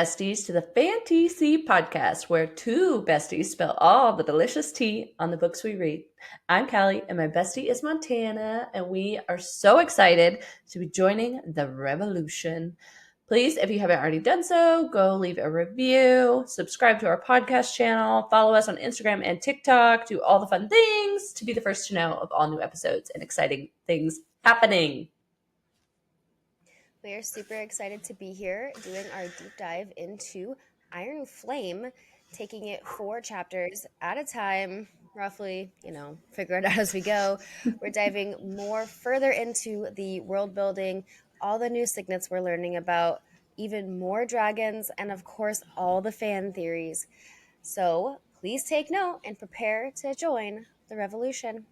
besties, to the FanTEAsy Podcast, where two besties spill all the delicious tea on the books we read. I'm Callie, and my bestie is Montana, and we are so excited to be joining the revolution. Please, if you haven't already done so, go leave a review, subscribe to our podcast channel, follow us on Instagram and TikTok, do all the fun things to be the first to know of all new episodes and exciting things happening. We are super excited to be here doing our deep dive into Iron Flame, taking it 4 chapters at a time, roughly, figure it out as we go. We're diving more further into the world building, all the new signets we're learning about, even more dragons, and of course, all the fan theories. So please take note and prepare to join the revolution.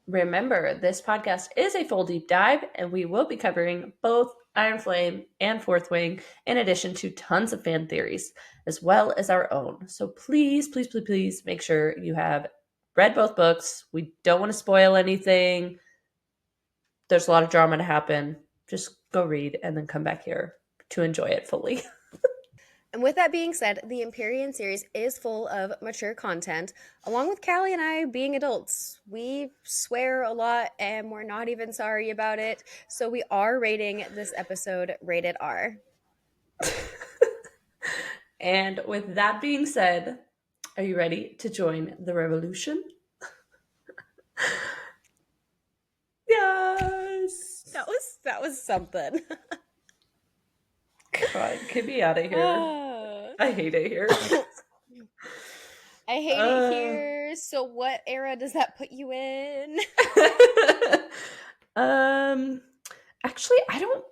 Remember, this podcast is a full deep dive, and we will be covering both Iron Flame and Fourth Wing, in addition to tons of fan theories, as well as our own. So please, please, please, please make sure you have read both books. We don't want to spoil anything. There's a lot of drama to happen. Just go read and then come back here to enjoy it fully. And with that being said, the Empyrean series is full of mature content, along with Callie and I being adults. We swear a lot and we're not even sorry about it, so we are rating this episode rated R. And with that being said, are you ready to join the revolution? Yes! That was something. God, get me out of here. I hate it here. I hate it here. So what era does that put you in? Actually, I don't.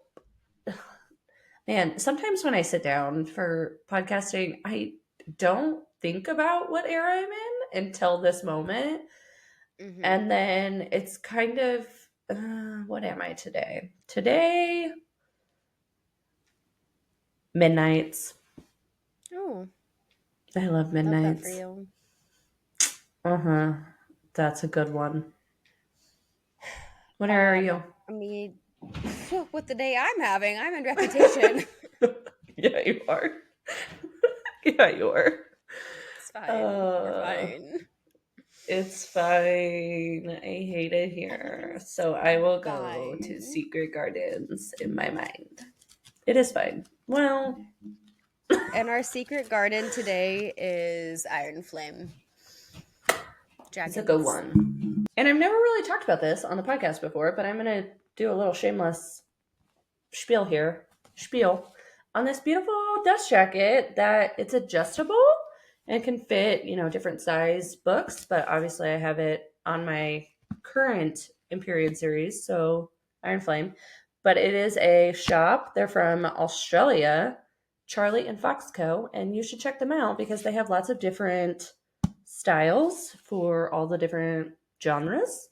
Man, sometimes when I sit down for podcasting, I don't think about what era I'm in until this moment. Mm-hmm. And then it's kind of, what am I today? Today, Midnights. Oh. I love Midnights. Love that for you. Uh-huh. That's a good one. What era are you? I mean, with the day I'm having, I'm in Reputation. Yeah, you are. Yeah, you are. It's fine. You're fine. It's fine. I hate it here. So I will go to Secret Gardens in my mind. It is fine. Well. And our secret garden today is Iron Flame. It's a good one. And I've never really talked about this on the podcast before, but I'm going to do a little shameless spiel here. On this beautiful dust jacket that it's adjustable and can fit, different size books. But obviously I have it on my current Empyrean series, so Iron Flame. But it is a shop. They're from Australia, Charlie and Fox Co. And you should check them out because they have lots of different styles for all the different genres.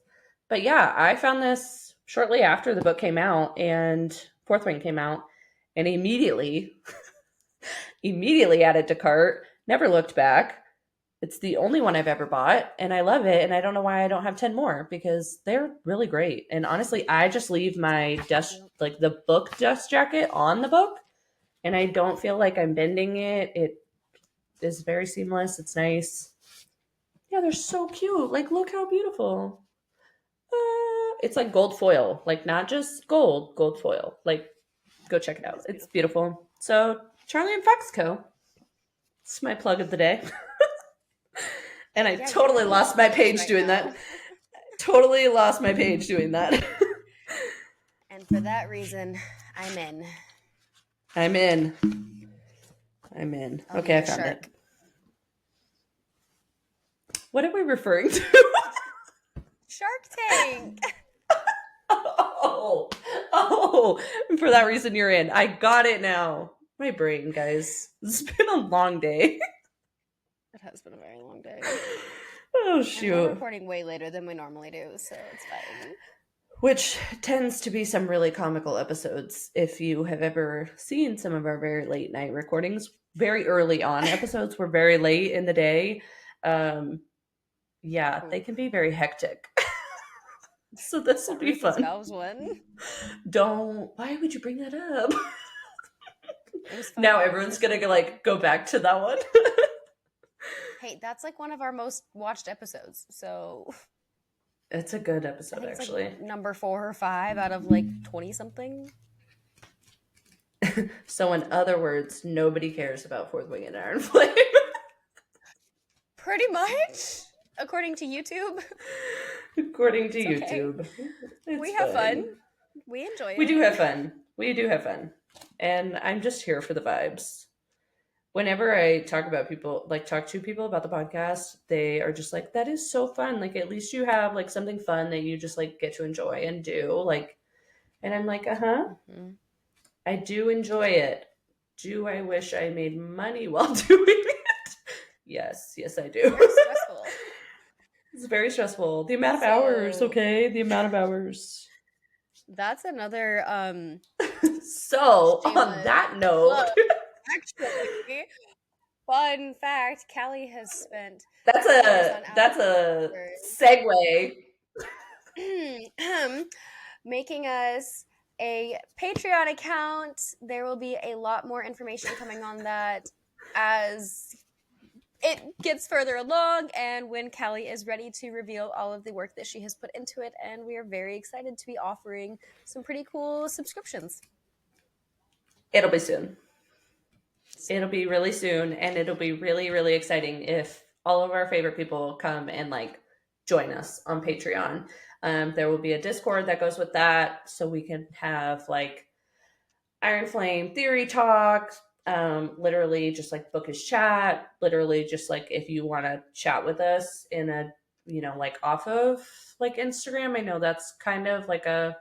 But yeah, I found this shortly after the book came out and Fourth Wing came out, and immediately added to cart, never looked back. It's the only one I've ever bought, and I love it, and I don't know why I don't have 10 more, because they're really great. And honestly, I just leave my the book dust jacket on the book, and I don't feel like I'm bending it. It is very seamless. It's nice. Yeah, they're so cute. Like, look how beautiful. It's like gold foil. Like, not just gold foil. Like, go check it out. It's beautiful. So, Charlie and Fox Co. It's my plug of the day. And I totally lost my page doing that. Totally lost my page doing that. And for that reason, I'm in. Okay, I found it. What are we referring to? Shark Tank. Oh, for that reason you're in. I got it now. My brain, guys. This has been a long day. It has been a very long day. Oh, shoot. And we're recording way later than we normally do, so it's fine. Which tends to be some really comical episodes. If you have ever seen some of our very late night recordings, very early on episodes were very late in the day. Yeah, they can be very hectic. So this will be fun. That was one. Why would you bring that up? It was fun. Now everyone's going to like go back to that one. Hey, that's like one of our most watched episodes. So it's a good episode, actually. Like number 4 or 5 out of like 20 something. So in other words, nobody cares about Fourth Wing and Iron Flame. Pretty much, according to YouTube. According to YouTube. Okay. We have fun. We enjoy it. We do have fun. We do have fun. And I'm just here for the vibes. Whenever I talk to people about the podcast, they are just like, that is so fun. Like, at least you have like something fun that you just like get to enjoy and do. Like, and I'm like, mm-hmm. I do enjoy it. Do I wish I made money while doing it? Yes, I do. Very stressful. It's very stressful. The amount of hours, okay? The amount of hours. That's another So on that note, actually, fun fact, Callie has spent that's a segue. Making us a Patreon account. There will be a lot more information coming on that as it gets further along and when Callie is ready to reveal all of the work that she has put into it, and we are very excited to be offering some pretty cool subscriptions. It'll be soon. It'll be really soon, and it'll be really, really exciting if all of our favorite people come and like join us on Patreon. There will be a Discord that goes with that, so we can have like Iron Flame theory talk, literally just like bookish chat, literally just like if you want to chat with us in a, like off of like Instagram. I know that's kind of like a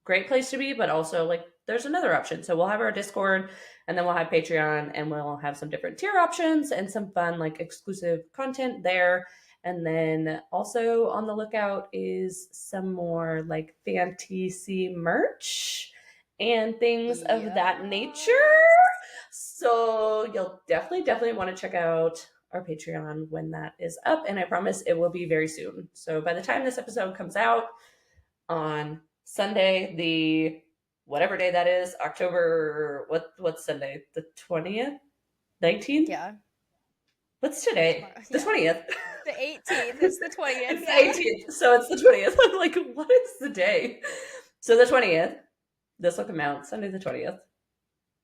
great place to be, but also like there's another option. So we'll have our Discord, and then we'll have Patreon, and we'll have some different tier options and some fun like exclusive content there. And then also on the lookout is some more like FanTEAsy merch and things of that nature. So you'll definitely want to check out our Patreon when that is up. And I promise it will be very soon. So by the time this episode comes out on Sunday, the whatever day that is, October, what's Sunday? The 20th? 19th? Yeah. What's today? The 20th. The 18th is the 20th. It's the 18th, so it's the 20th. I'm like, what is the day? So the 20th, this will come out Sunday the 20th.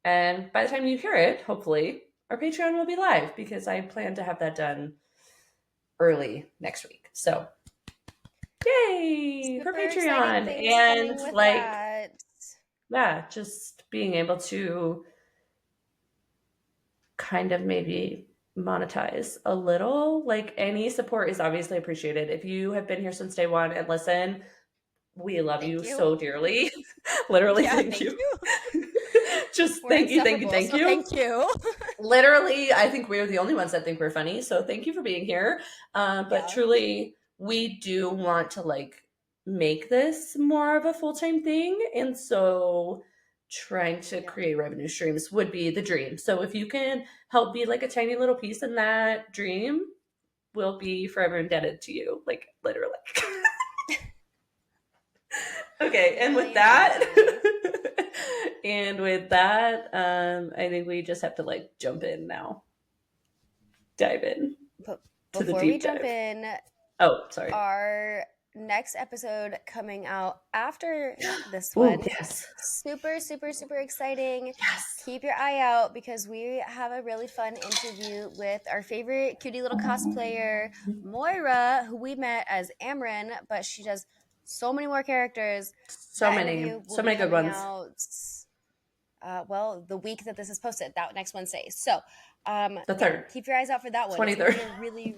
And by the time you hear it, hopefully, our Patreon will be live because I plan to have that done early next week. So, yay for Patreon. And like, yeah, just being able to kind of maybe monetize a little. Like, any support is obviously appreciated. If you have been here since day one and listen, we love you so dearly. Literally, thank you. Just thank you. Thank you. Literally, I think we're the only ones that think we're funny. So thank you for being here. But truly, we do want to like make this more of a full-time thing. And so trying to create revenue streams would be the dream. So if you can help be like a tiny little piece in that dream, we'll be forever indebted to you. Like, literally. Okay, and with that, I think we just have to like jump in now. Dive in. But before we jump in, sorry. Our next episode coming out after this one. Yes. Super, super, super exciting. Yes. Keep your eye out because we have a really fun interview with our favorite cutie little cosplayer, Moira, who we met as Amren, but she does so many more characters. So many good ones. The week that this is posted, that next Wednesday. So, the 3rd. Keep your eyes out for that one. 23rd. Really.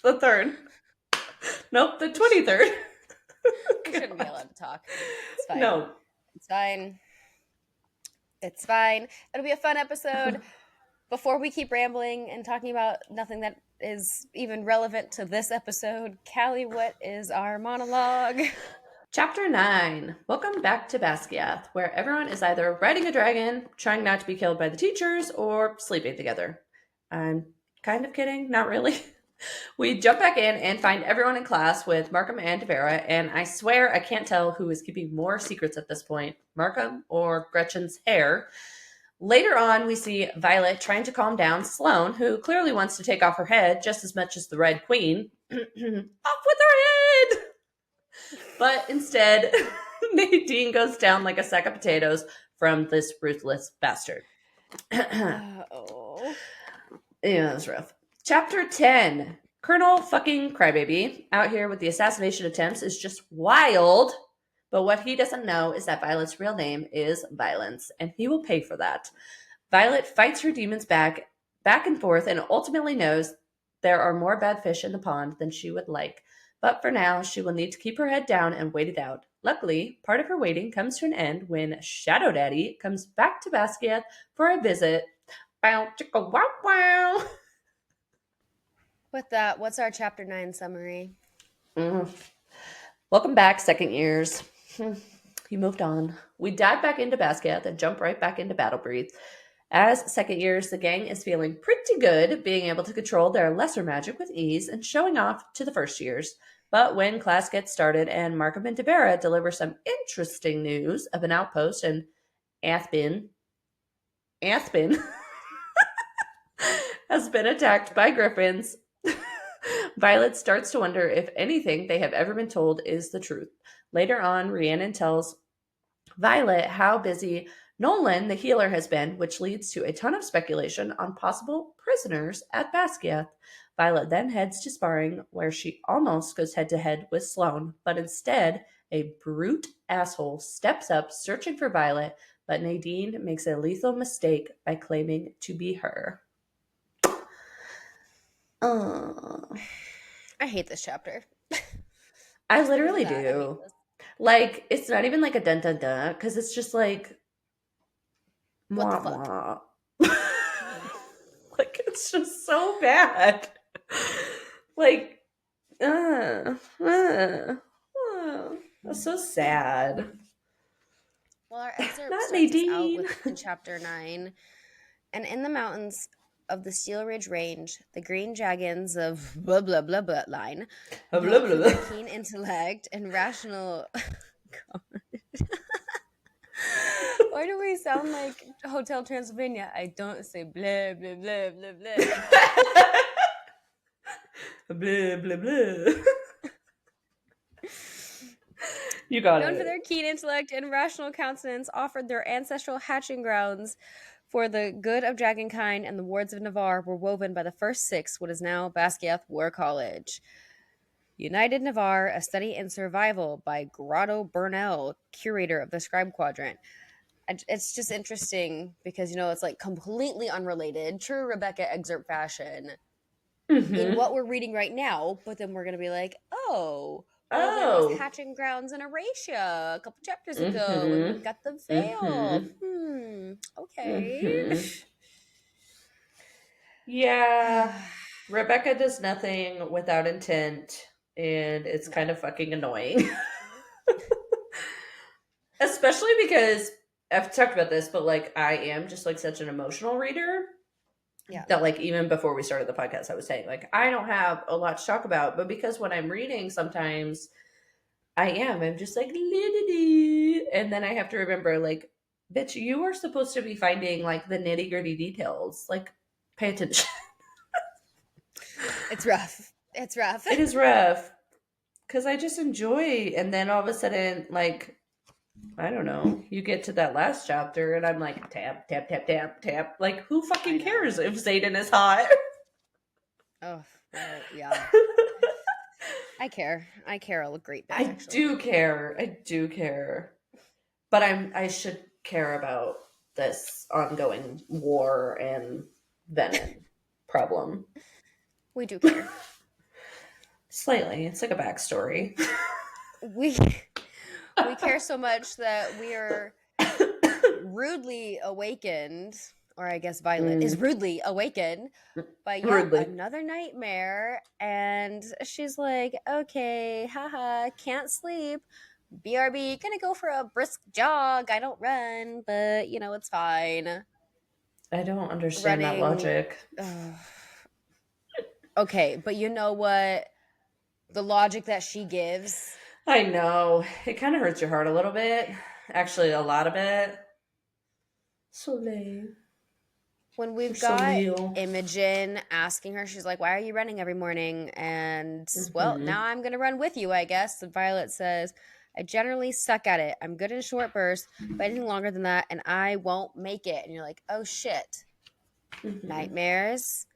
The 3rd. Nope, the 23rd. We shouldn't be allowed to talk. It's fine. No. It's fine. It'll be a fun episode. Before we keep rambling and talking about nothing that is even relevant to this episode, Callie, what is our monologue? Chapter 9. Welcome back to Basquiat, where everyone is either riding a dragon, trying not to be killed by the teachers, or sleeping together. I'm kind of kidding, not really. We jump back in and find everyone in class with Markham and Devera, and I swear I can't tell who is keeping more secrets at this point, Markham or Gretchen's hair. Later on, we see Violet trying to calm down Sloane, who clearly wants to take off her head just as much as the Red Queen. Off with her head! But instead, Nadine goes down like a sack of potatoes from this ruthless bastard. Oh. Yeah, that's rough. Chapter 10. Colonel fucking Crybaby out here with the assassination attempts is just wild. But what he doesn't know is that Violet's real name is Violence, and he will pay for that. Violet fights her demons back and forth, and ultimately knows there are more bad fish in the pond than she would like. But for now, she will need to keep her head down and wait it out. Luckily, part of her waiting comes to an end when Shadow Daddy comes back to Basquiat for a visit. Bow, chicka, wow, wow. With that, what's our chapter 9 summary? Welcome back, second years. You moved on. We dive back into Basquiat and jump right back into Battle Breathe. As second years, the gang is feeling pretty good, being able to control their lesser magic with ease and showing off to the first years. But when class gets started and Markham and Devera deliver some interesting news of an outpost in Athpin has been attacked by griffins, Violet starts to wonder if anything they have ever been told is the truth. Later on, Rhiannon tells Violet how busy Nolan, the healer, has been, which leads to a ton of speculation on possible prisoners at Basquiat. Violet then heads to sparring, where she almost goes head-to-head with Sloane, but instead, a brute asshole steps up searching for Violet, but Nadine makes a lethal mistake by claiming to be her. I hate this chapter. I literally do. Like, it's not even like a dun-dun-dun, because it's just like, what the fuck? Like, it's just so bad. Like, that's so sad. Well, our excerpt Not starts us out Nadine. in chapter 9. And in the mountains of the Steel Ridge Range, the green dragons of blah blah blah blah line, known for their keen intellect and rational. Why do we sound like Hotel Transylvania? I don't say blah blah blah blah blah. Blah blah blah. You got it. Known for their keen intellect and rational countenance, offered their ancestral hatching grounds for the good of dragonkind, and the wards of Navarre were woven by the first 6 what is now Basquiat War College. United Navarre, A Study in Survival by Grotto Burnell, curator of the Scribe Quadrant. And it's just interesting because, it's like completely unrelated, true Rebecca excerpt fashion in what we're reading right now, but then we're going to be like, there was hatching grounds in Aracia a couple chapters ago, and we've got the veil. Okay. Yeah. Rebecca does nothing without intent, and it's kind of fucking annoying. Especially because I've talked about this, but like I am just like such an emotional reader. Yeah. That like even before we started the podcast, I was saying like I don't have a lot to talk about, but because when I'm reading, sometimes I'm just like, and then I have to remember like, bitch, you are supposed to be finding like the nitty gritty details. Like, pay attention. It's rough. It's rough. It is rough because I just enjoy, and then all of a sudden, like, I don't know, you get to that last chapter, and I'm like, tap, tap, tap, tap, tap. Like, who fucking cares if Zayden is hot? Oh, well, yeah. I care. I care a great bit. I do care. But I should care about this ongoing war and venom problem. We do care. Slightly. It's like a backstory. We care so much that we are rudely awakened, or I guess Violet is rudely awakened by another nightmare, and she's like, okay, haha, can't sleep. BRB, gonna go for a brisk jog. I don't run, but it's fine. I don't understand that logic. Okay, but you know what? The logic that she gives. I know. It kind of hurts your heart a little bit. Actually, a lot of it. Soleil. When we've got Imogen asking her, she's like, why are you running every morning? And, well, now I'm going to run with you, I guess. And Violet says, I generally suck at it. I'm good in short bursts, but anything longer than that, and I won't make it. And you're like, oh, shit. Nightmares,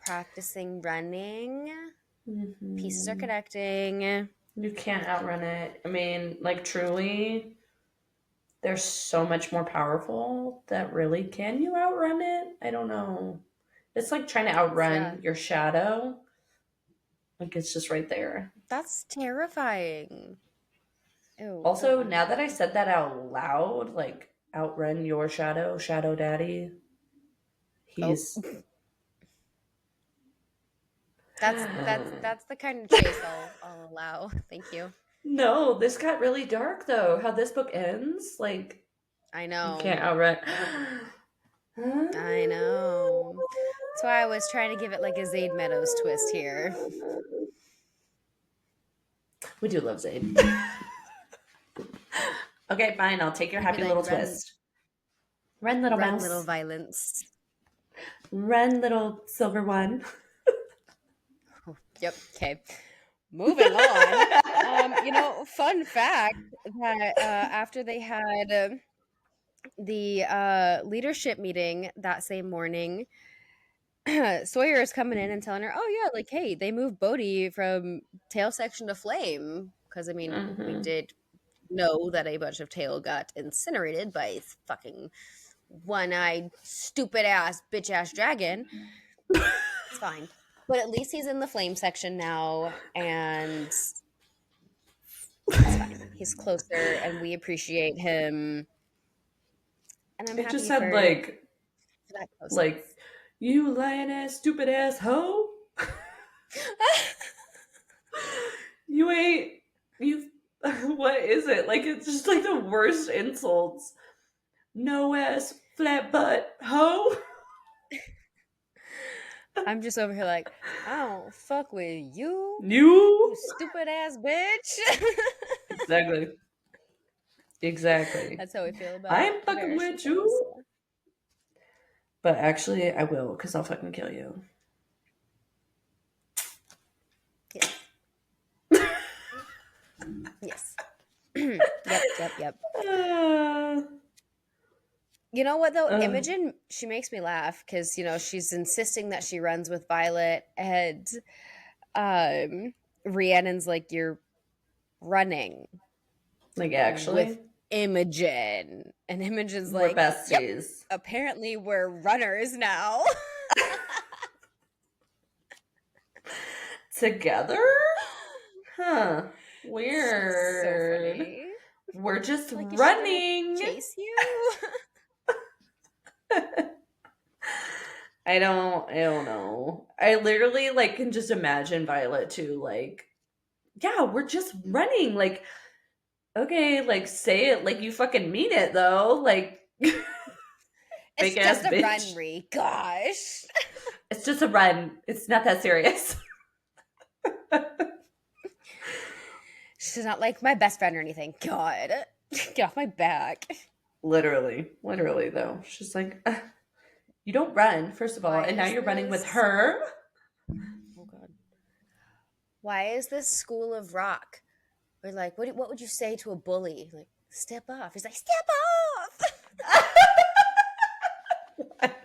practicing running, pieces are connecting. You can't outrun it. I mean, like, truly, they're so much more powerful that really, can you outrun it? I don't know. It's like trying to outrun your shadow. Like, it's just right there. That's terrifying. Ew. Also, now that I said that out loud, like, outrun your shadow, Shadow Daddy, he's... That's the kind of chase I'll allow. Thank you. No, this got really dark, though. How this book ends, like... I know. You can't outrun... I know. That's why I was trying to give it like a Zade Meadows twist here. We do love Zade. Okay, fine. I'll take your happy little twist. Run, little mouse. Run, little violence. Run, little silver one. Yep. Okay. Moving on. Fun fact that after they had the leadership meeting that same morning, Sawyer is coming in and telling her, oh yeah, like, hey, they moved Bodhi from tail section to flame. Because, I mean, we did know that a bunch of tail got incinerated by a fucking one-eyed, stupid-ass, bitch-ass dragon. It's fine. But at least he's in the flame section now, and it's fine. He's closer, and we appreciate him. And I'm happy just said, like, you lying-ass, stupid-ass hoe? You ain't... What is it? Like, it's just, like, the worst insults. No-ass, flat-butt hoe? I'm just over here like, I don't fuck with you. You stupid-ass bitch. Exactly. That's how we feel about I'm fucking with you. So. But actually, I will, because I'll fucking kill you. Yes. Yep. You know what, though? Imogen, she makes me laugh because, she's insisting that she runs with Violet, and Rhiannon's like, you're running. Like, actually? With Imogen. And Imogen's we're like, besties. Yep, apparently we're runners now. Together? Huh. Weird. So funny. We're just like, running. Chase you? I don't know. I literally, like, can just imagine Violet too, like, yeah, we're just running. Like, okay, like, say it like you fucking mean it, though. Like, it's just a run, Ree. Gosh. It's just a run. It's not that serious. She's not like my best friend or anything. God, get off my back. Literally, though. She's like, you don't run, first of all, and now you're running with her. Oh, God. Why is this school of rock? We're like, what would you say to a bully? Like, step off. He's like, step off. What?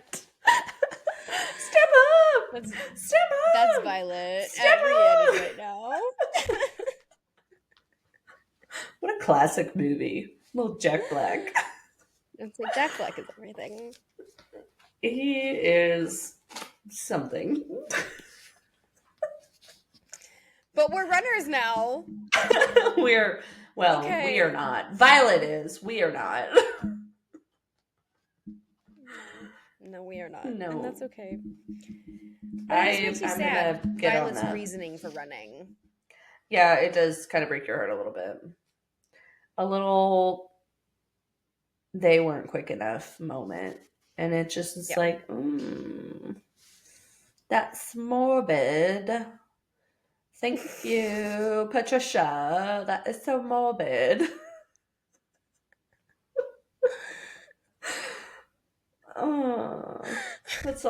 Step up. Step up. That's Violet at Rhiannon right now. What a classic movie. Little Jack Black. It's like Jack Black is everything. He is something. But we're runners now. We are not. Violet is. We are not. No, we are not. No. And that's okay. I'm sad. Gonna get Violet's on that. reasoning for running. Yeah, it does kind of break your heart a little bit. A little, they weren't quick enough moment. And it just is like, that's morbid. Thank you, Patricia. That is so morbid.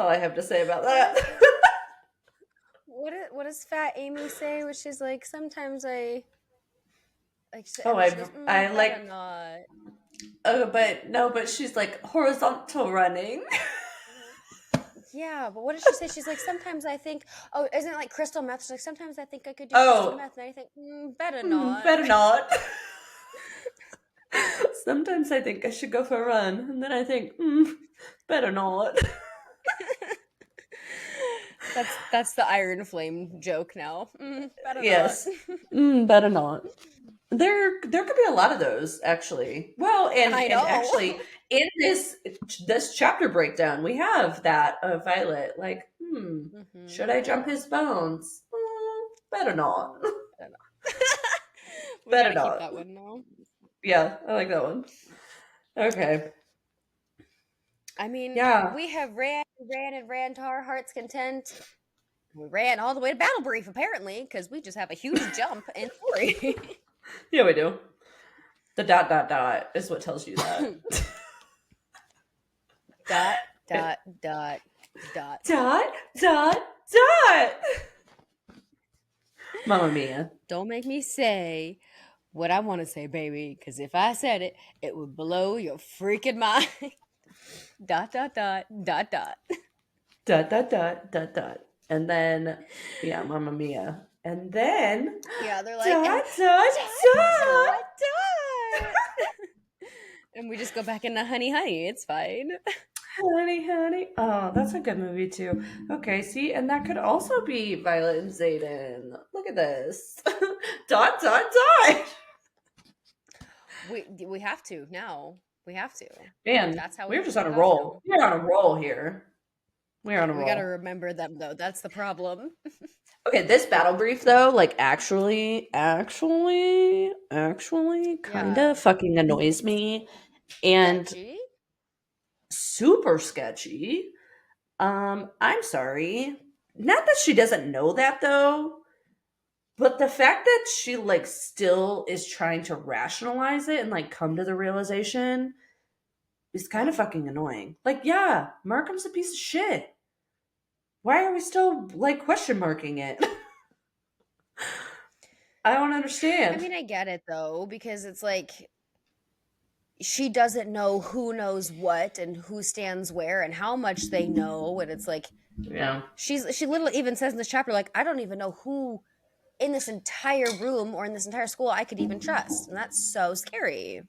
all I have to say about that. What does Fat Amy say? Which is like, sometimes I like. I like. Not. Oh, but she's like horizontal running. Yeah, but what did she say? She's like, sometimes I think, oh, isn't it like crystal meth? She's like, sometimes I think I could do crystal meth, and I think, better not. Better not. Sometimes I think I should go for a run, and then I think, better not. That's the Iron Flame joke now. Better yes. not. Better not. There could be a lot of those, actually. Well, and actually, in this chapter breakdown, we have that of Violet. Like, should I jump his bones? Better not. We gotta keep that one now. Yeah, I like that one. Okay. I mean, yeah. We have ran to our heart's content. We ran all the way to Battle Brief, apparently, because we just have a huge jump in story. Yeah, we do. The ... is what tells you that. Dot. Mamma mia. Don't make me say what I want to say, baby, because if I said it, it would blow your freaking mind. ... And then, yeah, Mamma Mia. And then, yeah, they're like, dot. And we just go back into honey. It's fine. Honey. Oh, that's a good movie too. Okay, see, and that could also be Violet and Xaden. Look at this. ... We have to now. We have to. Man, that's how we're just on a roll. We're on a roll here. We're on a roll. We got to remember them, though. That's the problem. Okay, this battle brief, though, like, actually kind of fucking annoys me. And sketchy? Super sketchy. I'm sorry. Not that she doesn't know that, though. But the fact that she, like, still is trying to rationalize it and, like, come to the realization is kind of fucking annoying. Like, yeah, Markham's a piece of shit. Why are we still, like, question marking it? I don't understand. I mean, I get it, though, because it's like she doesn't know who knows what and who stands where and how much they know. And it's like, yeah, she literally even says in this chapter, like, I don't even know who in this entire room or in this entire school I could even trust. And that's so scary.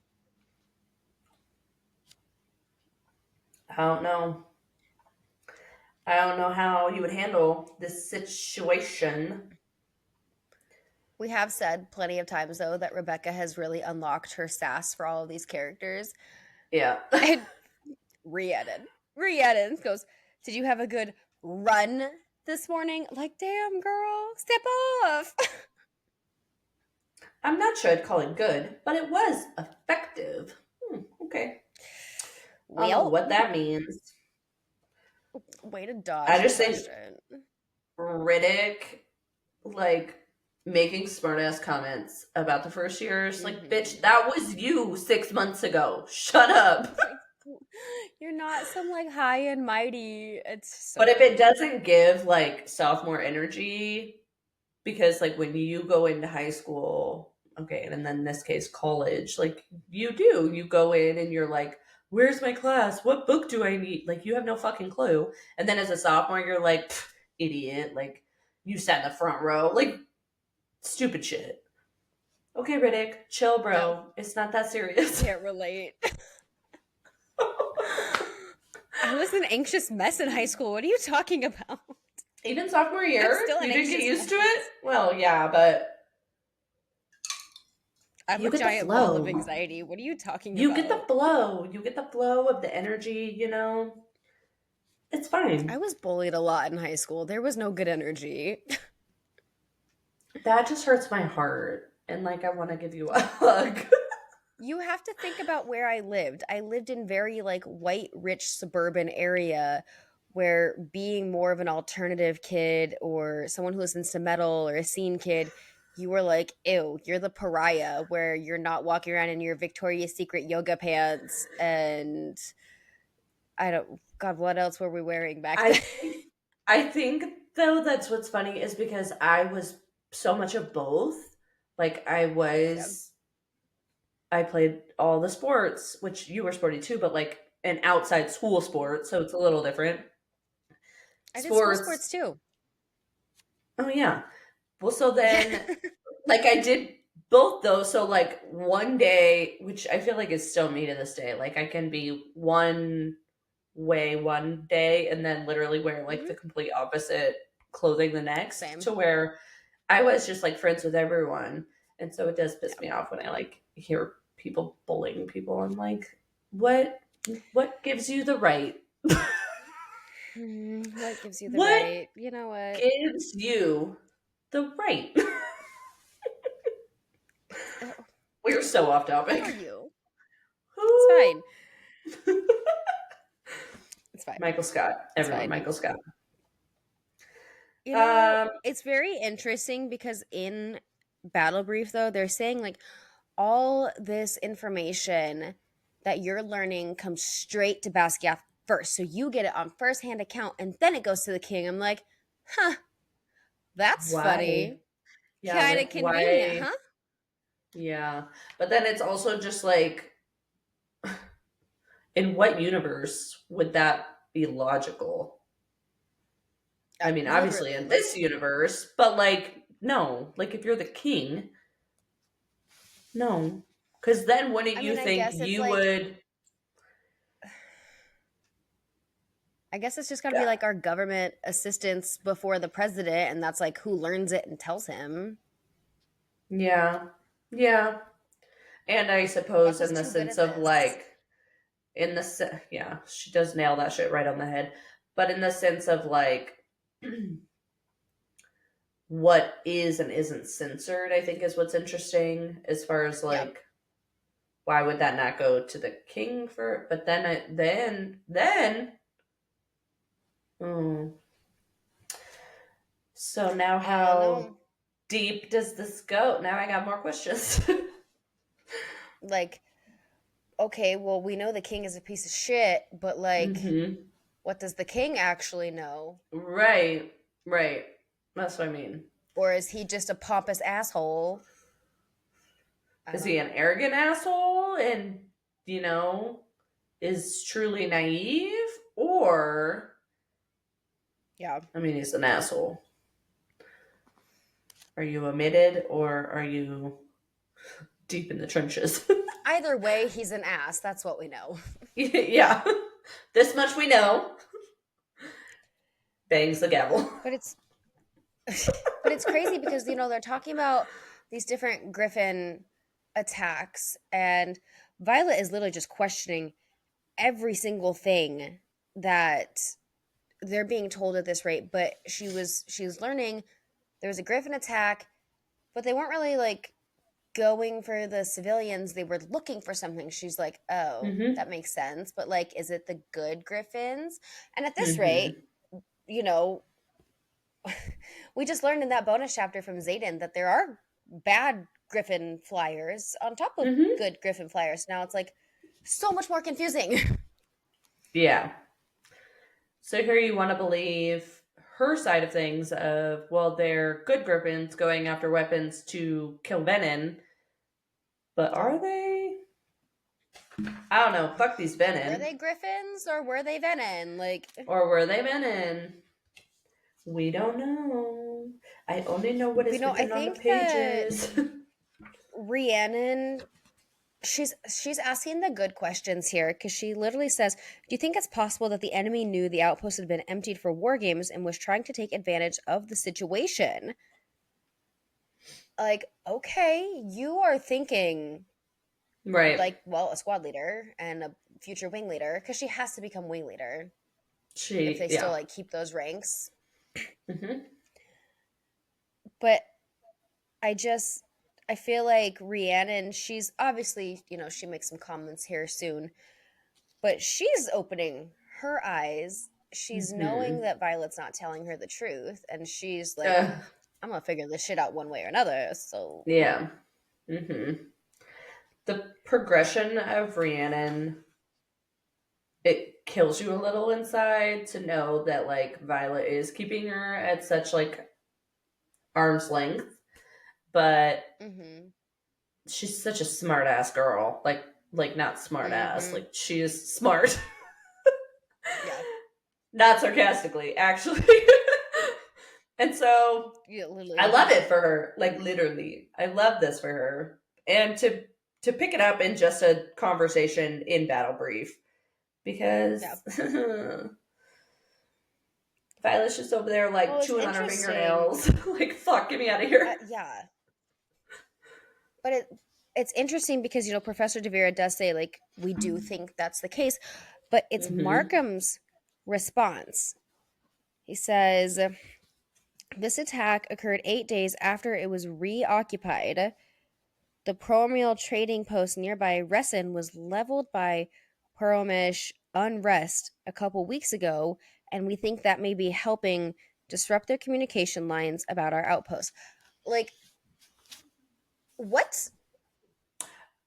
I don't know how you would handle this situation. We have said plenty of times, though, that Rebecca has really unlocked her sass for all of these characters. Yeah. And Rhiannon goes, did you have a good run this morning? Like, damn, girl, step off. I'm not sure I'd call it good, but it was effective. Okay. I don't know what that means. Way to dodge. I just think Riddick, like, making smartass comments about the first years. Like, bitch, that was you 6 months ago. Shut up. You're not some, like, high and mighty. It's so but if it doesn't give, like, sophomore energy, because, like, when you go into high school, okay, and then in this case, college, like, you go in and you're like, where's my class? What book do I need? Like, you have no fucking clue. And then as a sophomore, you're like, idiot. Like, you sat in the front row. Like, stupid shit. Okay, Riddick, chill, bro. No. It's not that serious. Can't relate. I was an anxious mess in high school. What are you talking about? Even sophomore year? You didn't get used to it? Well, yeah, but I have a giant ball of anxiety. What are you talking about? You get the flow. You get the flow of the energy, you know? It's fine. I was bullied a lot in high school. There was no good energy. That just hurts my heart. And, like, I want to give you a hug. You have to think about where I lived. I lived in very, like, white, rich suburban area where being more of an alternative kid or someone who listens to metal or a scene kid, you were like, ew, you're the pariah, where you're not walking around in your Victoria's Secret yoga pants and God, what else were we wearing back I then? I think though that's what's funny is because I was so much of both. Like Yeah. I played all the sports, which you were sporty too, but like an outside school sport, so it's a little different. I did school Sports. sports too. Oh yeah. Well, so then like I did both those. So like one day, which I feel like is still me to this day, like I can be one way one day and then literally wear like the Hmm. complete opposite clothing the next, Same. to where I was just like friends with everyone. And so it does piss Yeah. me off when I like hear people bullying people. I'm like, what gives you the right? What gives you the What right? You know what? gives you the right? Uh, We're so off Who are topic. you? It's Who? fine. It's fine. Michael Scott. It's Everyone, fine. Michael Scott. You know, Um, it's very interesting because in Battle Brief, though, they're saying like all this information that you're learning comes straight to Basquiat first. So you get it on firsthand account and then it goes to the king. I'm like, huh, that's why? funny. Yeah, Kind of like convenient, why? huh? Yeah. But then it's also just like, in what universe would that be logical? I mean, obviously Literally, in like, this universe, but like, no. Like, if you're the king, no. Because then wouldn't I you mean, think you would. I guess it's just got to be Yeah. like our government assistants before the president, and that's like who learns it and tells him. Yeah. Yeah. And I suppose Buffy's in the too good sense at of this. like, yeah, she does nail that shit right on the head. But in the sense of like, what is and isn't censored, I think is what's interesting as far as Yeah. like, why would that not go to the king for? But then, oh. So now, I don't how know. deep does this go? Now I got more questions. Like, okay, well, we know the king is a piece of shit, but like, hmm what does the king actually know? Right, right. That's what I mean. Or is he just a pompous asshole? I Is don't he an know. arrogant asshole and you know is truly naive, or Yeah. I mean, he's an asshole. Are you omitted or are you deep in the trenches? Either way, he's an ass. That's what we know. Yeah. This much we know. Bangs the gavel. But it's but it's crazy because they're talking about these different Griffin attacks, and Violet is literally just questioning every single thing that they're being told at this rate. But she was learning there was a Griffin attack, but they weren't really like going for the civilians. They were looking for something. She's like, oh, hmm that makes sense. But like, is it the good Griffins? And at this rate, hmm you know, we just learned in that bonus chapter from Zayden that there are bad Griffin flyers on top of hmm good Griffin flyers. Now it's like so much more confusing. Yeah. So here you want to believe her side of things of, well, they're good Griffins going after weapons to kill Venom, but Yeah. are they? I don't know. Fuck these Were Venom. they Griffins or were they Venom? Like, Or were they Venom? We don't know. I only know what is I written on the think that pages. Rhiannon, she's asking the good questions here because she literally says, "Do you think it's possible that the enemy knew the outpost had been emptied for war games and was trying to take advantage of the situation?" Like, okay, you are thinking Right. like, well, a squad leader and a future wing leader because she has to become wing leader if they still Yeah. like keep those ranks. hmm But I just I feel like Rhiannon, she's obviously, she makes some comments here soon, but she's opening her eyes. She's knowing hmm that Violet's not telling her the truth, and she's like, Uh, I'm gonna figure this shit out one way or another. So yeah. hmm The progression of Rhiannon it kills you a little inside to know that like Violet is keeping her at such like arm's length, but she's such a smart ass girl. Like not smart ass, like she is smart. Yeah. Not sarcastically, actually. And so I love it for her. Like literally. I love this for her. And to pick it up in just a conversation in Battle Brief. Because Violet's just over there like chewing on her fingernails. Like, fuck, get me out of here. Yeah. But it's interesting because, you know, Professor DeVera does say, like, we do think that's the case, but it's Markham's response. He says, this attack occurred 8 days after it was reoccupied. The Promiel trading post nearby Resin was leveled by Promish unrest a couple weeks ago, and we think that may be helping disrupt their communication lines about our outpost. Like, what?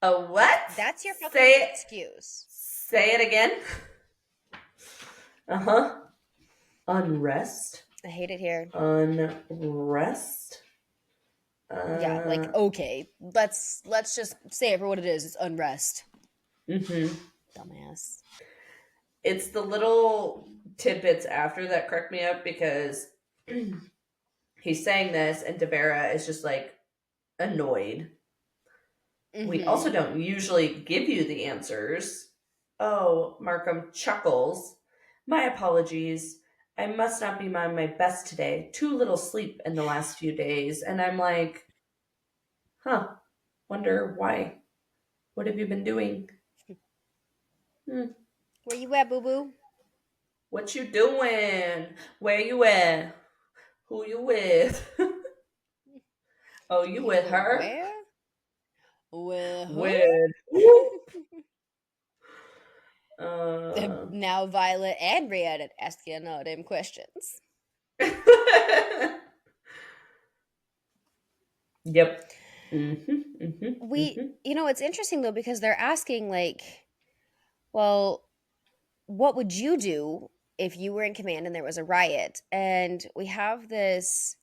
A what? That's your fucking excuse. Say it again. Unrest. I hate it here. Unrest. Yeah, like, okay, let's just say it for what it is. It's unrest. Dumbass. It's the little tidbits after that crack me up because he's saying this and DeVera is just like annoyed. We also don't usually give you the answers. Oh, Markham chuckles. My apologies. I must not be on my best today. Too little sleep in the last few days. And I'm like, wonder why. What have you been doing? Where you at, boo-boo? What you doing? Where you at? Who you with? Oh, you with her? Where? With who? Now Violet and Rhiannon asking all them questions. Yep. You know, it's interesting though because they're asking like, well, what would you do if you were in command and there was a riot? And we have this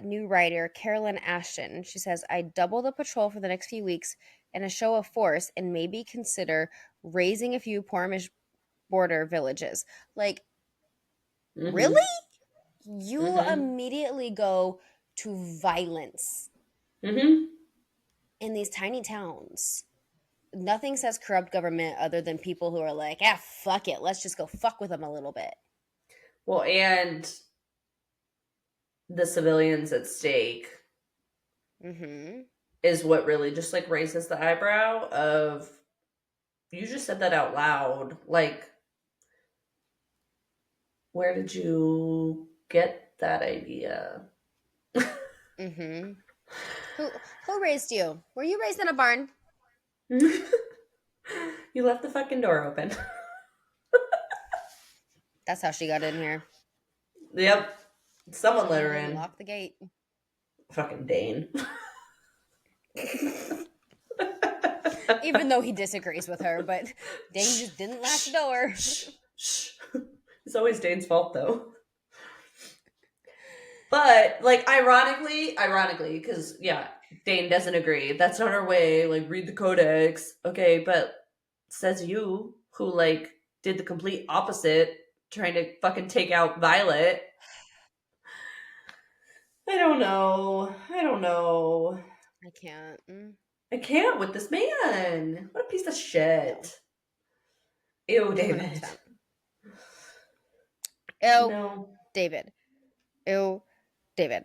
new writer, Carolyn Ashton. She says, I'd double the patrol for the next few weeks in a show of force and maybe consider raising a few Pormish border villages. Like, really? You immediately go to violence in these tiny towns. Nothing says corrupt government other than people who are like, fuck it. Let's just go fuck with them a little bit. Well, and the civilians at stake is what really just like raises the eyebrow of, you just said that out loud. Like, where did you get that idea? Who raised you? Were you raised in a barn? You left the fucking door open. That's how she got in here. Yep. Someone let her in. Lock the gate. Fucking Dane. Even though he disagrees with her, but Dane just didn't lock the door. It's always Dane's fault, though. But, like, ironically, because, yeah, Dane doesn't agree. That's not our way. Like, read the codex. Okay, but says you, who, like, did the complete opposite, trying to fucking take out Violet. I don't know. I can't. I can't with this man. What a piece of shit. No. Ew, David. 100%. Ew, no. David. Ew, David.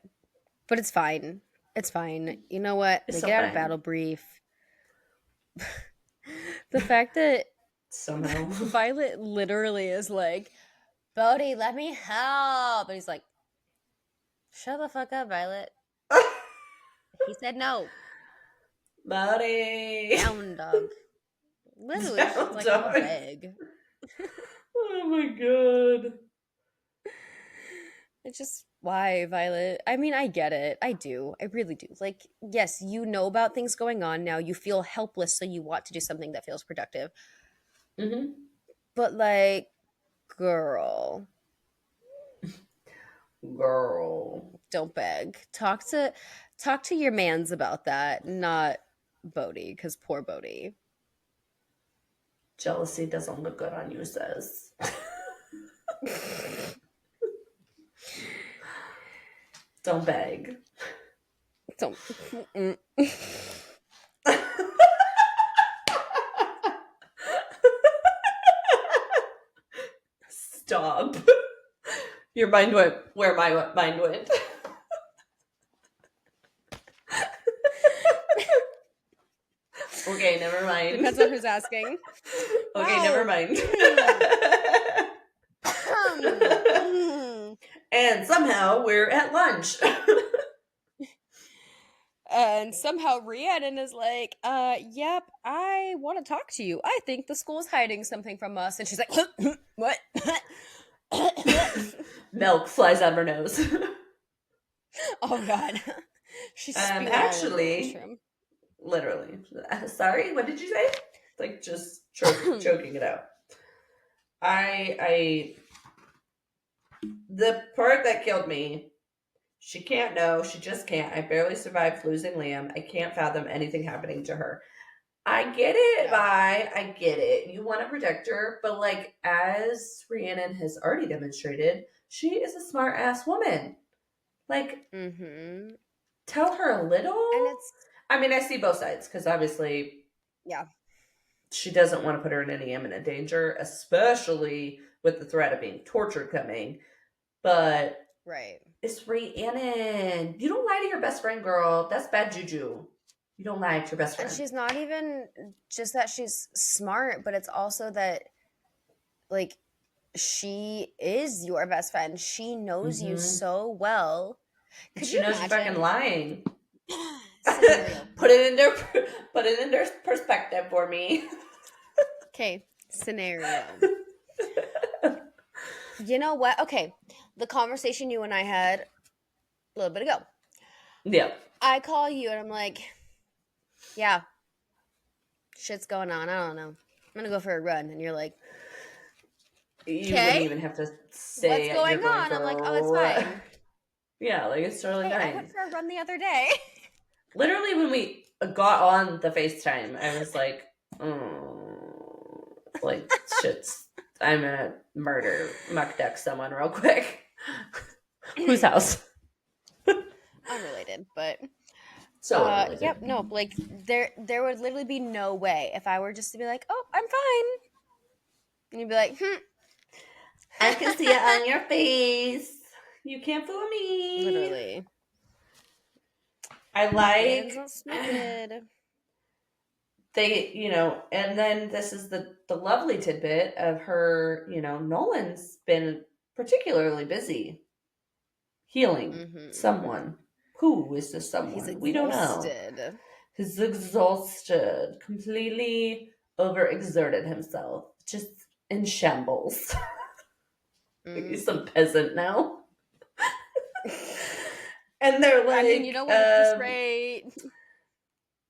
But it's fine. It's fine. You know what? They get out of Battle Brief. The fact that somehow Violet literally is like, Bodhi, let me help. And he's like, shut the fuck up, Violet. He said no. Bodhi. Down dog. Literally, she's like a beg. Oh my god. It's just, why, Violet? I mean, I get it. I do. I really do. Like, yes, you know about things going on now. You feel helpless, so you want to do something that feels productive. But like, girl, don't beg. Talk to your mans about that, not Bodhi, because poor Bodhi. Jealousy doesn't look good on you, says. Don't beg. Don't. Stop. Your mind went where my mind went. Okay, never mind. Depends on who's asking. Okay, Wow. never mind. And somehow we're at lunch. And somehow Rhiannon is like, yep, I want to talk to you. I think the school's hiding something from us. And she's like, what? Milk flies out of her nose. Oh, God. She's actually, literally. Sorry, what did you say? Like, just choking it out. The part that killed me, she can't know. She just can't. I barely survived losing Liam. I can't fathom anything happening to her. I get it, Yeah. Vi. I get it. You want to protect her, but like, as Rhiannon has already demonstrated, she is a smart ass woman. Like, tell her a little. And it's, I mean, I see both sides because obviously, yeah, she doesn't want to put her in any imminent danger, especially with the threat of being tortured coming. But right. It's Rhiannon. You don't lie to your best friend, girl. That's bad juju. You don't lie to your best friend. And she's not even just that she's smart, but it's also that, like, she is your best friend. She knows you so well. She knows you're fucking lying. Scenario. Put it in perspective for me. Okay, scenario. You know what? Okay, the conversation you and I had a little bit ago. Yeah. I call you and I'm like, yeah, shit's going on. I don't know. I'm gonna go for a run, and you're like, you wouldn't even have to say what's going on. I'm like, oh, it's fine. Yeah, like it's totally fine. I went for a run the other day. Literally, when we got on the FaceTime, I was like, like shit's. I'm gonna muck duck someone real quick. Whose house? Unrelated, but so unrelated. yep, no, like there would literally be no way if I were just to be like, oh, I'm fine, and you'd be like, I can see it on your face. You can't fool me. Literally. I like not stupid. They, and then this is the lovely tidbit of her, Nolan's been particularly busy healing someone. Who is this someone? We don't know. He's exhausted, completely overexerted himself, just in shambles. He's some peasant now. And they're like, I mean, you don't want to frustrate.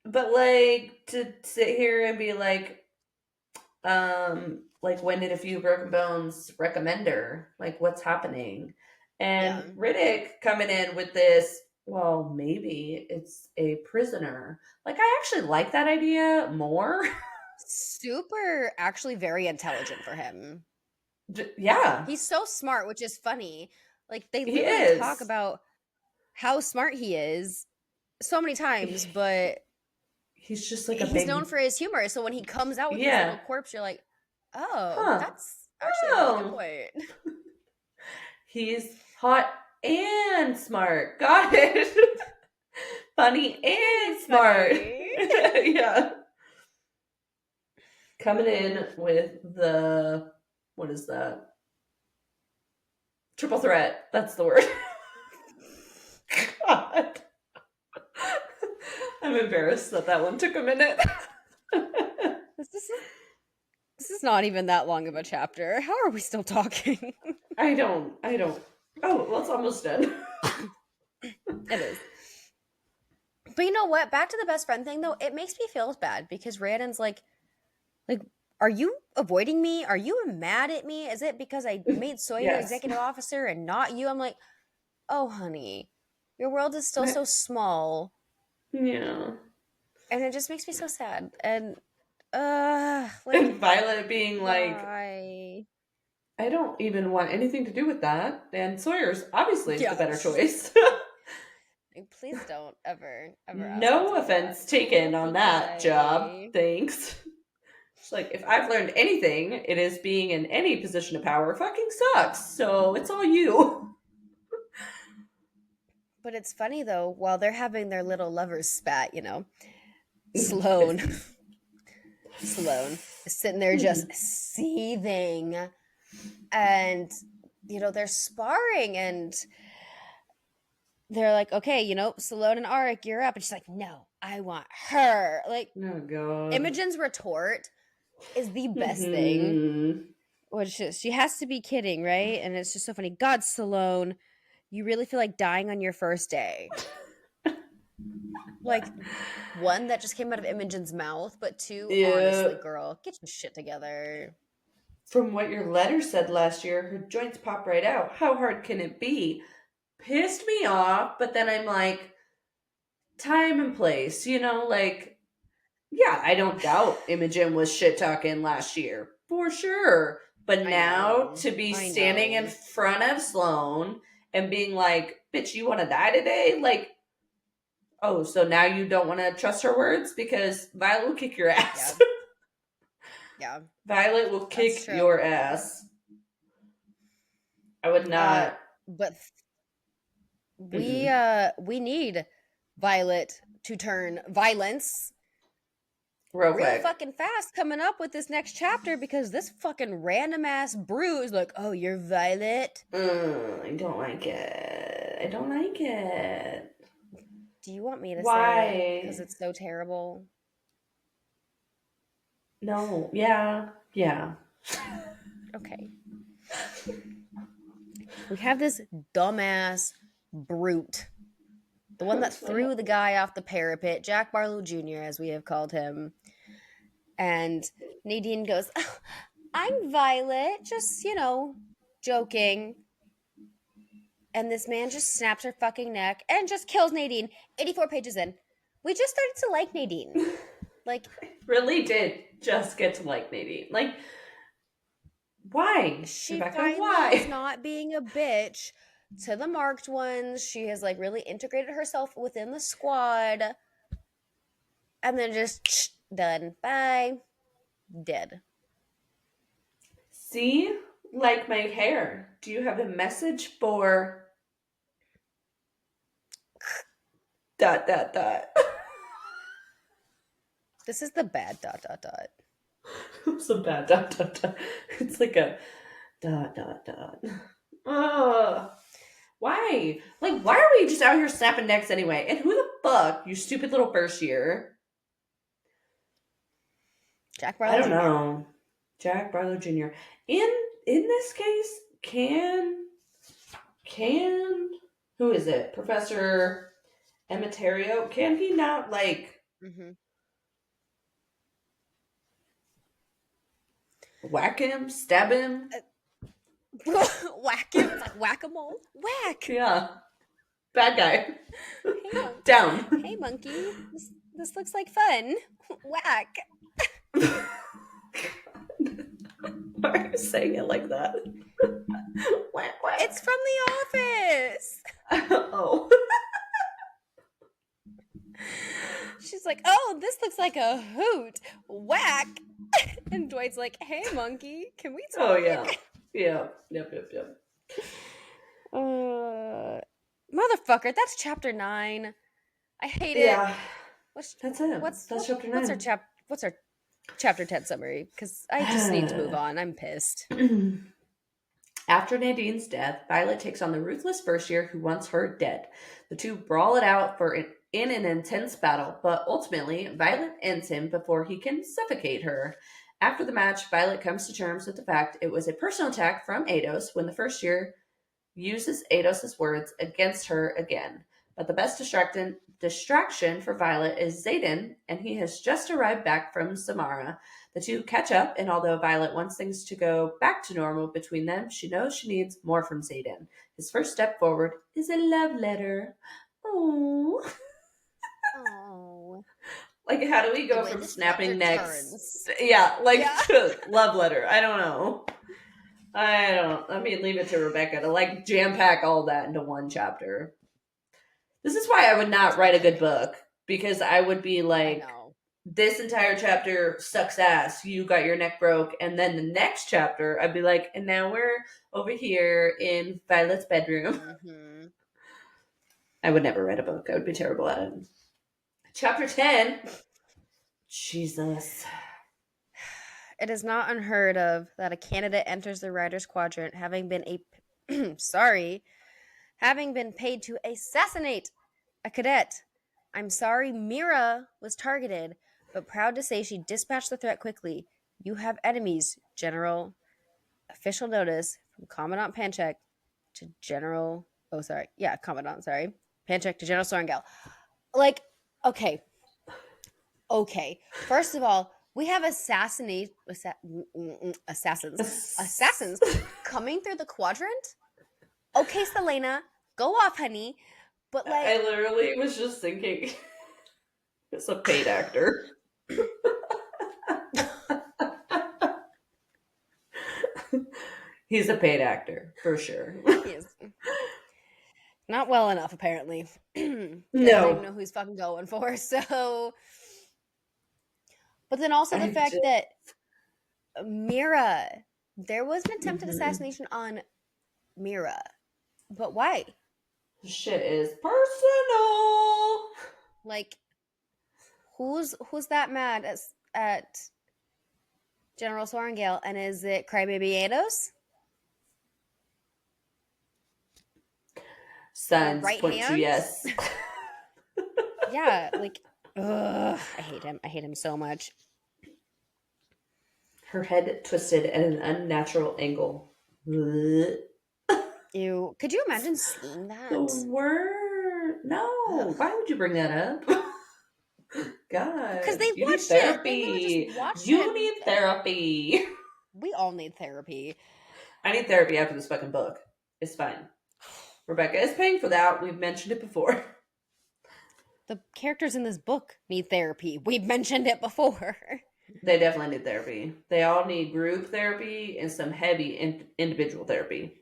But like to sit here and be like when did a few broken bones recommend her? Like, what's happening? And Riddick coming in with this, well, maybe it's a prisoner. Like, I actually like that idea more. Super, actually very intelligent for him. Yeah. He's so smart, which is funny. Like, they literally talk about how smart he is so many times, but he's just like he's known for his humor. So when he comes out with his little corpse, you're like, oh, that's actually a really good point. He's hot and smart. Got it. Funny and smart. Yeah. Coming in with the, what is that? Triple threat. That's the word. God. I'm embarrassed that one took a minute. This is not even that long of a chapter. How are we still talking? I don't. Oh, well, it's almost done. It is. But you know what? Back to the best friend thing, though, it makes me feel bad because Rhiannon's like, are you avoiding me? Are you mad at me? Is it because I made Sawyer Yes. executive officer and not you? I'm like, oh, honey, your world is still so small. Yeah. And it just makes me so sad. And, And Violet being like, why? I don't even want anything to do with that. And Sawyer's obviously the better choice. Please don't ever ask No me offense that. taken on that job. Thanks. She's like, if I've learned anything, it is being in any position of power fucking sucks. So it's all you. But it's funny though, while they're having their little lovers spat, Sloane is sitting there just seething. And, they're sparring and they're like, okay, Sloane and Arik, you're up. And she's like, no, I want her. Like, oh god. Imogen's retort is the best thing. Which is, she has to be kidding, right? And it's just so funny. God, Sloane, you really feel like dying on your first day. Like, one, that just came out of Imogen's mouth, but two, honestly, girl, get your shit together. From what your letter said last year, her joints pop right out. How hard can it be? Pissed me off, but then I'm like, time and place, like, yeah, I don't doubt Imogen was shit talking last year, for sure. But now to be standing in front of Sloane and being like, bitch, you want to die today? Like, oh, so now you don't want to trust her words? Because Violet will kick your ass. Yeah. Violet will kick your ass. I would not. But we need Violet to turn violence real fucking fast coming up with this next chapter, because this fucking random ass brew is like, oh, you're Violet? I don't like it. Do you want me to say it? Because it's so terrible. No. Yeah. Okay. We have this dumbass brute. The one that threw the guy off the parapet, Jack Barlow Jr., as we have called him. And Nadine goes, oh, I'm Violet, just, joking. And this man just snaps her fucking neck and just kills Nadine. 84 pages in. We just started to like Nadine. Like, really did just get to like Nadine. Like, why? She Rebecca, finally why? is not being a bitch to the marked ones. She has like really integrated herself within the squad. And then just done. Bye. Dead. See? Like my hair. Do you have a message for... ... This is the bad ... It's a bad ... It's like a ... Why? Like, why are we just out here snapping necks anyway? And who the fuck, you stupid little first year? Jack Barlow I don't Jr. know. Jack Barlow Jr. In this case, can who is it? Professor Emiterio? Can he not like whack him, stab him? Whack him? It's like whack-a-mole. Whack! Yeah. Bad guy. Hey, down. Hey, monkey. This looks like fun. Whack. Why are you saying it like that? Whack, whack. It's from The Office. Oh. She's like, oh, this looks like a hoot. Whack. And Dwight's like, hey, monkey, can we talk? Oh, yeah. Yeah. Yep. Motherfucker, that's chapter 9. I hate it. Yeah. That's it. That's chapter 9. What's our chapter 10 summary? Because I just need to move on. I'm pissed. After Nadine's death, Violet takes on the ruthless first year who wants her dead. The two brawl it out in an intense battle, but ultimately, Violet ends him before he can suffocate her. After the match, Violet comes to terms with the fact it was a personal attack from Eidos when the first year uses Eidos' words against her again. But the best distraction for Violet is Xaden, and he has just arrived back from Samara. The two catch up, and although Violet wants things to go back to normal between them, she knows she needs more from Xaden. His first step forward is a love letter. Oh. Oh. Like, how do we go from snapping necks? Yeah, like, to love letter. I don't know. I mean, leave it to Rebecca to, like, jam-pack all that into one chapter. This is why I would not write a good book, because I would be like, this entire chapter sucks ass. You got your neck broke. And then the next chapter, I'd be like, and now we're over here in Violet's bedroom. Mm-hmm. I would never write a book. I would be terrible at it. Chapter 10. Jesus. It is not unheard of that a candidate enters the writer's quadrant having been having been paid to assassinate a cadet. I'm sorry Mira was targeted, but proud to say she dispatched the threat quickly. You have enemies, General. Official notice from Commandant Panchek to General... Commandant, Panchek to General Sorengel. Like, okay. First of all, we have assassins coming through the quadrant. Okay, Selena, go off, honey. But like, I literally was just thinking, it's a paid actor. He's a paid actor for sure. He is not well enough, apparently. No, I don't even know who he's fucking going for. So, but then also the fact that Mira, there was an attempted assassination on Mira, but why? Shit is personal. Like, who's that mad at General Sorengale, and is it Crybaby Ados? Signs point to yes. Yeah, like, ugh, I hate him. I hate him so much. Her head twisted at an unnatural angle. Ew. Could you imagine seeing that? The word. No. Ugh. Why would you bring that up? God. Because they watched therapy. You need therapy. We all need therapy. I need therapy after this fucking book. It's fine. Rebecca is paying for that. We've mentioned it before. The characters in this book need therapy. We've mentioned it before. They definitely need therapy. They all need group therapy and some heavy individual therapy.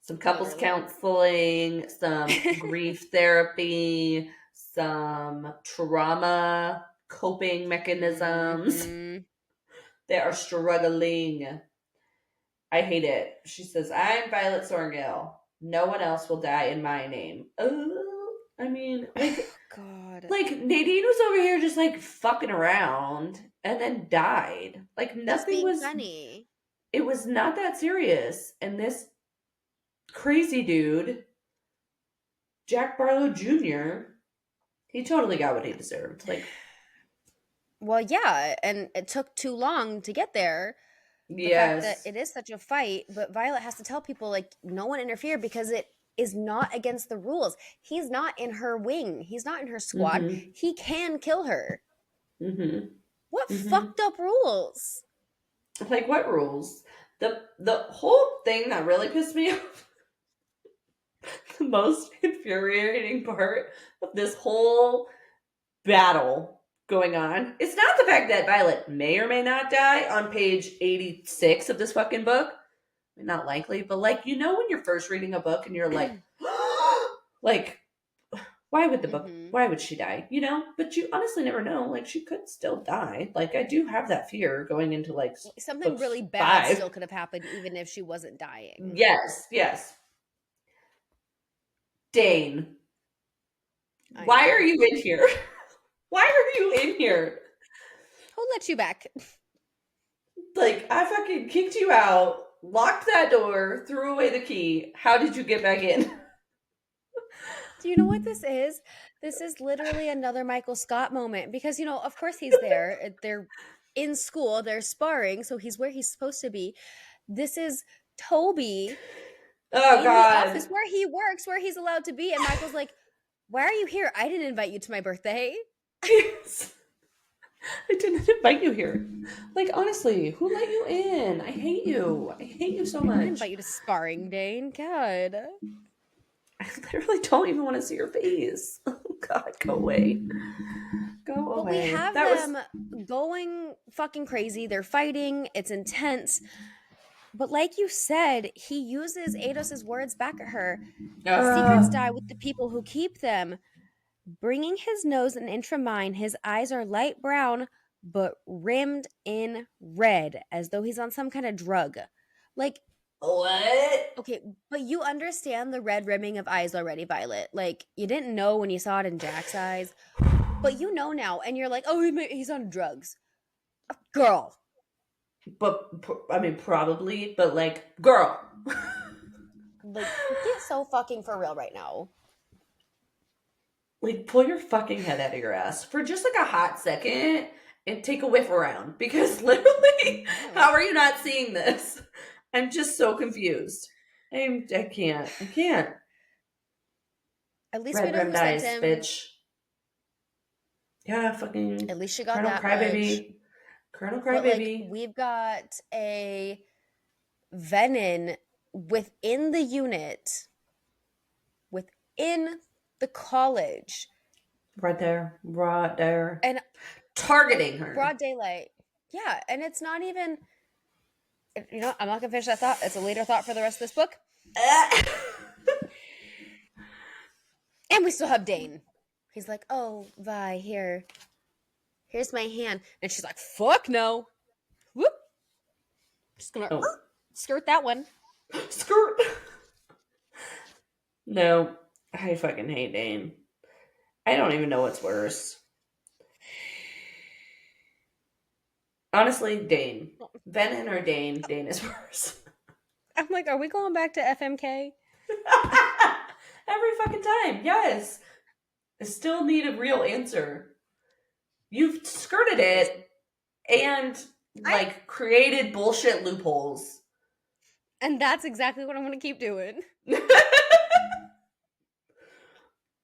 Some couples counseling, some grief therapy, some trauma coping mechanisms. Mm-hmm. They are struggling. I hate it. She says, I'm Violet Sorengale. No one else will die in my name. Oh, I mean, like, God. Like, Nadine was over here just, like, fucking around and then died. Like, nothing was funny. It was not that serious. And this crazy dude, Jack Barlow Jr., he totally got what he deserved. Like, well, yeah, and it took too long to get there. The fact that it is such a fight, but Violet has to tell people, like, no one interfere because it is not against the rules. He's not in her wing. He's not in her squad. Mm-hmm. He can kill her. Mm-hmm. What fucked up rules? Like, what rules? The whole thing that really pissed me off, the most infuriating part of this whole battle going on, it's not the fact that Violet may or may not die on page 86 of this fucking book. I mean, not likely, but, like, you know when you're first reading a book and you're like, like, why would she die? You know? But you honestly never know. Like, she could still die. Like, I do have that fear going into, like, something really bad 5. Still could have happened even if she wasn't dying. Yes. Dane, why are you in here? Why are you in here? Who let you back? Like, I fucking kicked you out, locked that door, threw away the key. How did you get back in? Do you know what this is? This is literally another Michael Scott moment because, you know, of course he's there. They're in school. They're sparring. So he's where he's supposed to be. This is Toby in the office where he works, where he's allowed to be. And Michael's like, Why are you here? I didn't invite you to my birthday. Yes. I didn't invite you here. Like, honestly, who let you in? I hate you. I hate you so much. I didn't invite you to sparring, Dane. God. I literally don't even want to see your face. Oh, God, go away. Go away. But we have them going fucking crazy. They're fighting. It's intense. But like you said, he uses Ados's words back at her. Secrets die with the people who keep them. Bringing his nose an inch from mine, his eyes are light brown, but rimmed in red, as though he's on some kind of drug. Like, what? Okay, but you understand the red rimming of eyes already, Violet. Like, you didn't know when you saw it in Jack's eyes, but you know now, and you're like, oh, he's on drugs. Girl. But, I mean, probably, but like, girl. Like, get so fucking for real right now. Like, pull your fucking head out of your ass for just like a hot second and take a whiff around, because literally, how are you not seeing this? I'm just so confused. I can't. At least Red we know rimmed who sent eyes, him. bitch. Yeah, fucking. At least she got Colonel that Crybaby. much. Colonel But Crybaby. like, we've got a Venom within the unit, within the college. Right there. And targeting her. Broad daylight. Yeah, and it's not even, you know, I'm not going to finish that thought. It's a later thought for the rest of this book. And we still have Dane. He's like, oh, Vi, here's my hand. And she's like, fuck no. Whoop. Just going to skirt that one. Skirt. No, I fucking hate Dane. I don't even know what's worse. Honestly, Dane. Venom or Dane? Dane is worse. I'm like, are we going back to FMK? Every fucking time, yes. I still need a real answer. You've skirted it and created bullshit loopholes. And that's exactly what I'm going to keep doing.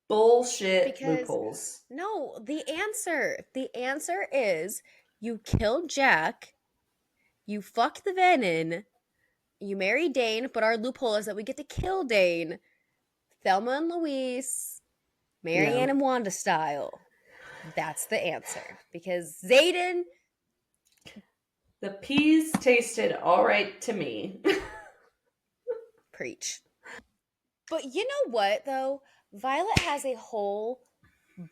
Bullshit loopholes. No, the answer is you killed Jack, you fucked the Venom, you marry Dane, but our loophole is that we get to kill Dane. Thelma and Louise, Marianne and Wanda style. That's the answer. Because Xaden... The peas tasted all right to me. Preach. But you know what, though? Violet has a whole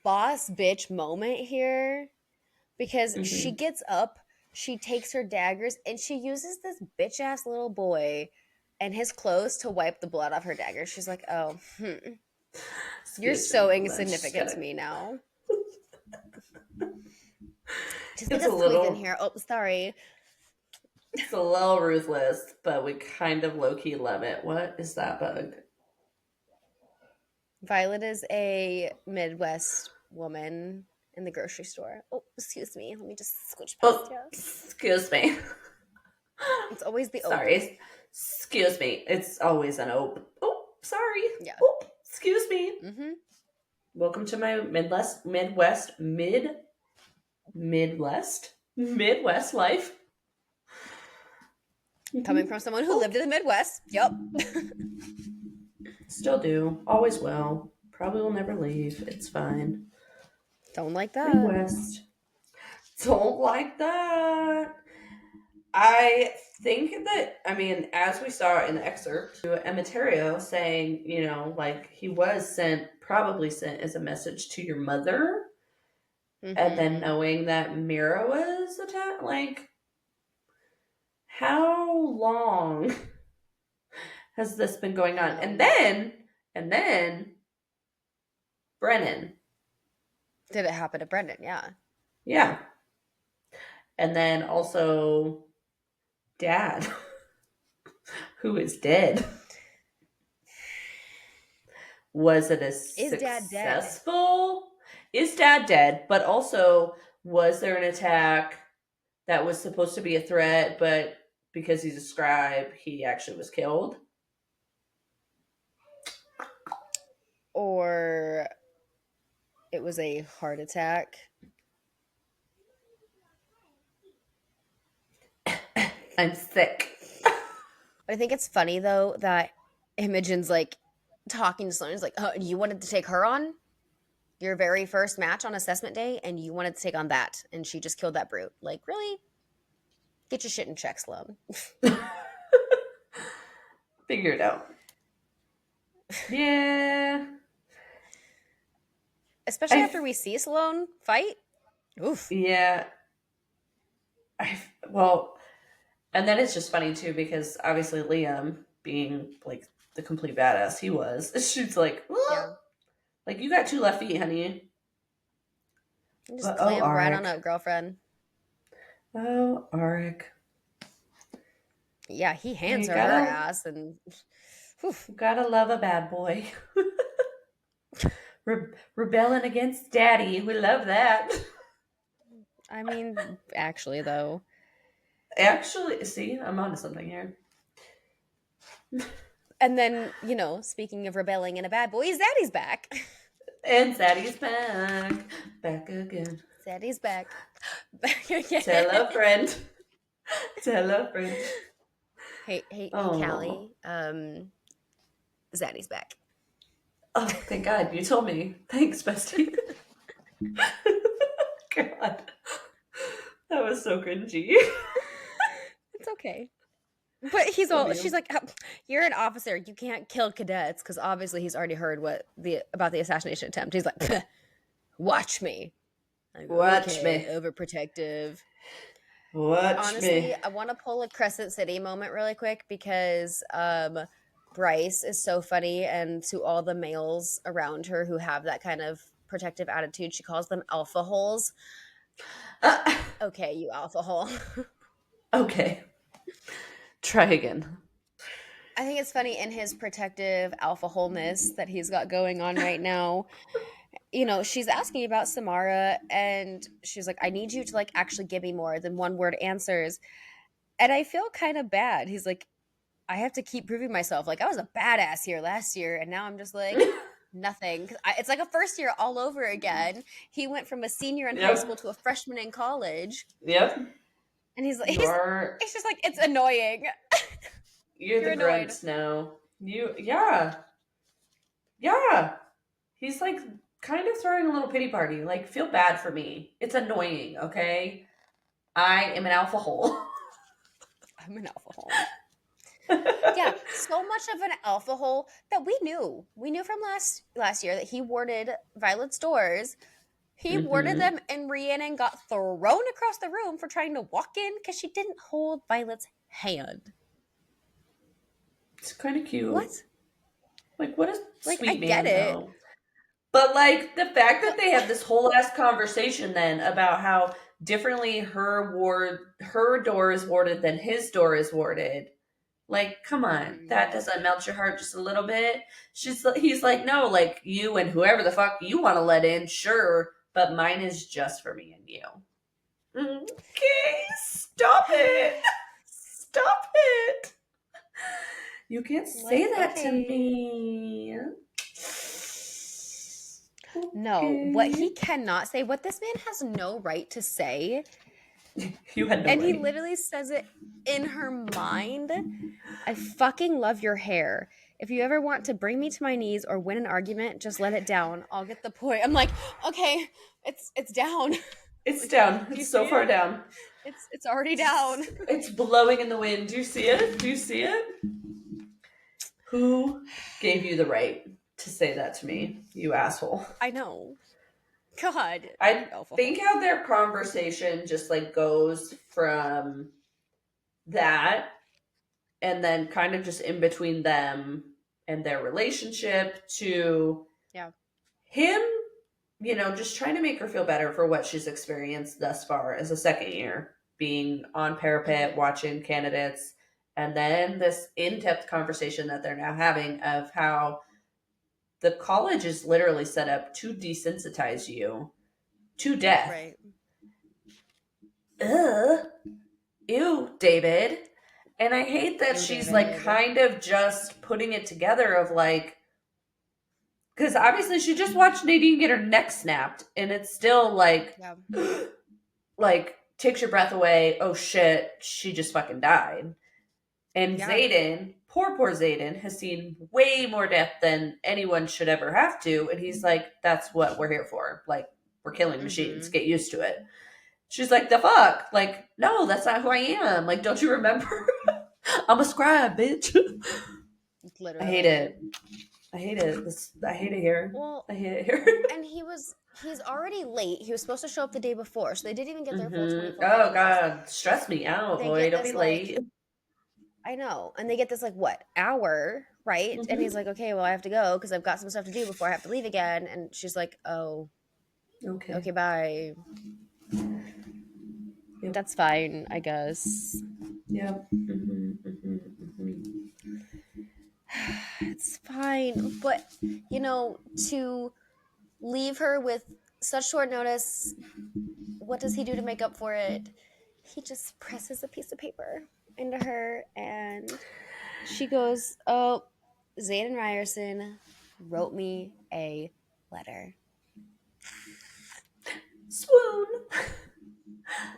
boss bitch moment here. Because she gets up, she takes her daggers, and she uses this bitch-ass little boy and his clothes to wipe the blood off her daggers. She's like, oh, you're so insignificant to me now. Just get a squeak in here. Oh, sorry. It's a little ruthless, but we kind of low-key love it. What is that bug? Violet is a Midwest woman in the grocery store. Oh, excuse me. Let me just scooch past you. Excuse me. It's always the sorry. Excuse me. It's always an open. Oh, sorry. Yeah. Oh, excuse me. Mm-hmm. Welcome to my Midwest life. Coming from someone who lived in the Midwest. Yep. Still do. Always will. Probably will never leave. It's fine. Don't like that. Midwest. Don't like that. I think that, I mean, as we saw in the excerpt, Empyrean saying, you know, like he was probably sent as a message to your mother. And then knowing that Mira was attacked, like, how long has this been going on? And then Brennan. Did it happen to Brennan? Yeah. Yeah. And then also Dad, who is dead. Was it successful? Is Dad dead? But also, was there an attack that was supposed to be a threat, but because he's a scribe, he actually was killed? Or it was a heart attack. I'm sick. I think it's funny, though, that Imogen's, like, talking to Sloane. He's like, oh, you wanted to take her on? Your very first match on assessment day, and you wanted to take on that, and she just killed that brute. Like, really? Get your shit in check, Sloane. Figure it out. Yeah. Especially after we see Sloane fight. Oof. Yeah. Well, and then it's just funny, too, because obviously Liam, being, like, the complete badass he was, she's like, Yeah. like, you got 2 left feet, honey. You just clam right on up, girlfriend. Oh, Arik. Yeah, he hands her ass, and oof. Gotta love a bad boy. Rebelling against daddy. We love that. I mean, actually, though. Actually, see, I'm onto something here. And then, you know, speaking of rebelling and a bad boy, Zaddy's back. And Zaddy's back. Back again. Zaddy's back. Back again. Tell a friend. Tell a friend. Hey, Callie. Zaddy's back. Oh, thank God. You told me. Thanks, bestie. God. That was so cringy. It's okay. But she's like, you're an officer. You can't kill cadets. Because obviously he's already heard about the assassination attempt. He's like, watch me. Like, watch me. Overprotective. Honestly, I want to pull a Crescent City moment really quick because Bryce is so funny, and to all the males around her who have that kind of protective attitude, she calls them alpha holes. Okay, you alpha hole. Okay. Try again. I think it's funny in his protective alpha wholeness that he's got going on right now. You know, she's asking about Samara, and she's like, I need you to, like, actually give me more than one word answers. And I feel kind of bad. He's like, I have to keep proving myself. Like, I was a badass here last year, and now I'm just like, nothing. It's like a first year all over again. He went from a senior in high school to a freshman in college. Yep. And he's like, it's just like, it's annoying. You're the grunts now. Yeah. He's like kind of throwing a little pity party. Like, feel bad for me. It's annoying, okay? I am an alpha hole. I'm an alpha hole. Yeah, so much of an alpha hole that we knew. We knew from last year that he warded Violet's doors. He warded them, and Rhiannon got thrown across the room for trying to walk in because she didn't hold Violet's hand. It's kind of cute. What? Like, what a sweet man, I get it. Though. But, like, the fact that they have this whole ass conversation then about how differently her door is warded than his door is warded. Like, come on. That doesn't melt your heart just a little bit? He's like, no, like, you and whoever the fuck you want to let in, sure, but mine is just for me and you. Okay, stop it. Stop it. You can't say that to me. No, what he cannot say, what this man has no right to say. You had no and right. He literally says it in her mind. I fucking love your hair. If you ever want to bring me to my knees or win an argument, just let it down. I'll get the point. I'm like, okay, it's down. It's down. It's so far down. It's already down. It's blowing in the wind. Do you see it? Do you see it? Who gave you the right to say that to me, you asshole? I know. God. I think how their conversation just like goes from that and then kind of just in between them and their relationship to him, you know, just trying to make her feel better for what she's experienced thus far as a second year, being on parapet, watching candidates, and then this in-depth conversation that they're now having of how the college is literally set up to desensitize you to death. Right. Ew, David. And I hate that she's David. Like kind of just putting it together of like, because obviously she just watched Nadine get her neck snapped, and it's still like, like takes your breath away. Oh shit, she just fucking died. And Xaden, poor Xaden, has seen way more death than anyone should ever have to, and he's like, "That's what we're here for. Like, we're killing machines. Get used to it." She's like, "The fuck? Like, no, that's not who I am. Like, don't you remember? I'm a scribe, bitch." Literally. I hate it. I hate it. I hate it here. Well, I hate it here. And he's already late. He was supposed to show up the day before, so they didn't even get their full 24 hours. Oh, God. Stress me out, boy. Don't be late. I know. And they get this, hour, right? And he's like, okay, well, I have to go because I've got some stuff to do before I have to leave again. And she's like, oh. Okay, bye. Yep. That's fine, I guess. Yep. It's fine. But, to leave her with such short notice, what does he do to make up for it? He just presses a piece of paper into her, and she goes, oh, Xaden Ryerson wrote me a letter. Swoon.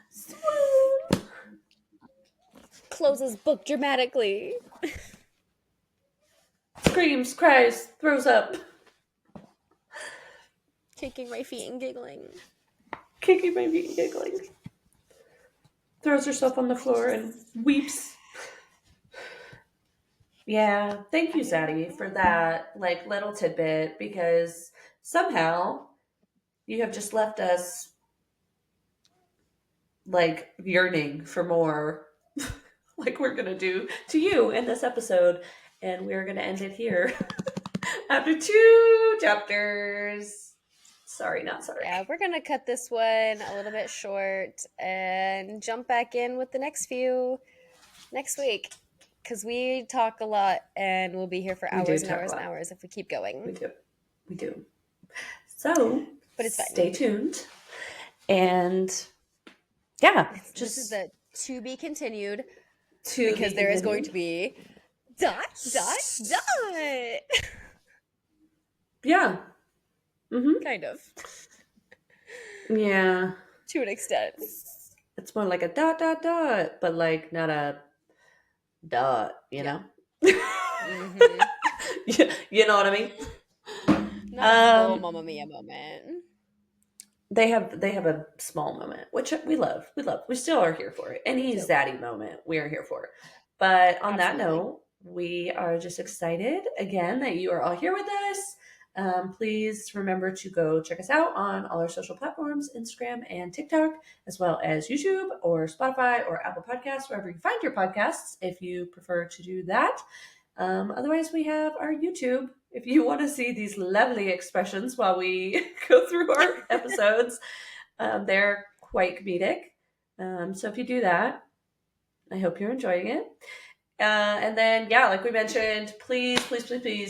Swoon. Closes book dramatically. Screams, cries, throws up. Kicking my feet and giggling. Throws herself on the floor and weeps. Yeah, thank you, Zaddy, for that little tidbit, because somehow you have just left us yearning for more, like we're gonna do to you in this episode, and we're gonna end it here after 2 chapters. Sorry, not sorry. Yeah, we're gonna cut this one a little bit short and jump back in with the next few next week, because we talk a lot and we'll be here for hours and hours and hours if we keep going. We do. So, but it's fine. Stay tuned, and yeah, this is the to be continued, because there is going to be ... Yeah. Kind of. Yeah. To an extent. It's more like a ... but not a dot, you know? You know what I mean? Not a full Mamma Mia moment. They have a small moment, which we love. We still are here for it. Any zaddy moment, we are here for it. But on that note, we are just excited again that you are all here with us. Please remember to go check us out on all our social platforms, Instagram and TikTok, as well as YouTube or Spotify or Apple Podcasts, wherever you find your podcasts, if you prefer to do that. Otherwise, we have our YouTube. If you want to see these lovely expressions while we go through our episodes, they're quite comedic. So if you do that, I hope you're enjoying it. And then, like we mentioned, please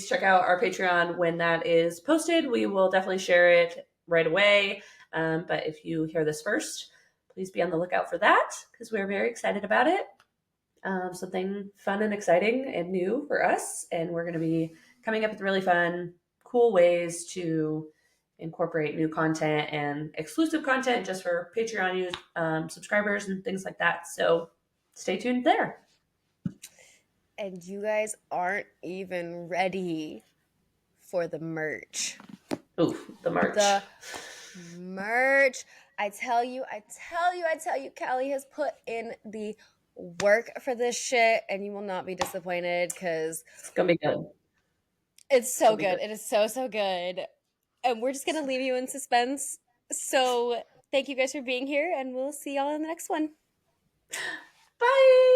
check out our Patreon when that is posted. We will definitely share it right away. But if you hear this first, please be on the lookout for that, because we're very excited about it. Something fun and exciting and new for us. And we're going to be coming up with really fun, cool ways to incorporate new content and exclusive content just for Patreon subscribers and things like that. So stay tuned there. And you guys aren't even ready for the merch. Ooh, the merch. The merch. I tell you, Callie has put in the work for this shit, and you will not be disappointed, because it's gonna be good. It's so good. It is so good. And we're just gonna leave you in suspense. So thank you guys for being here, and we'll see y'all in the next one. Bye.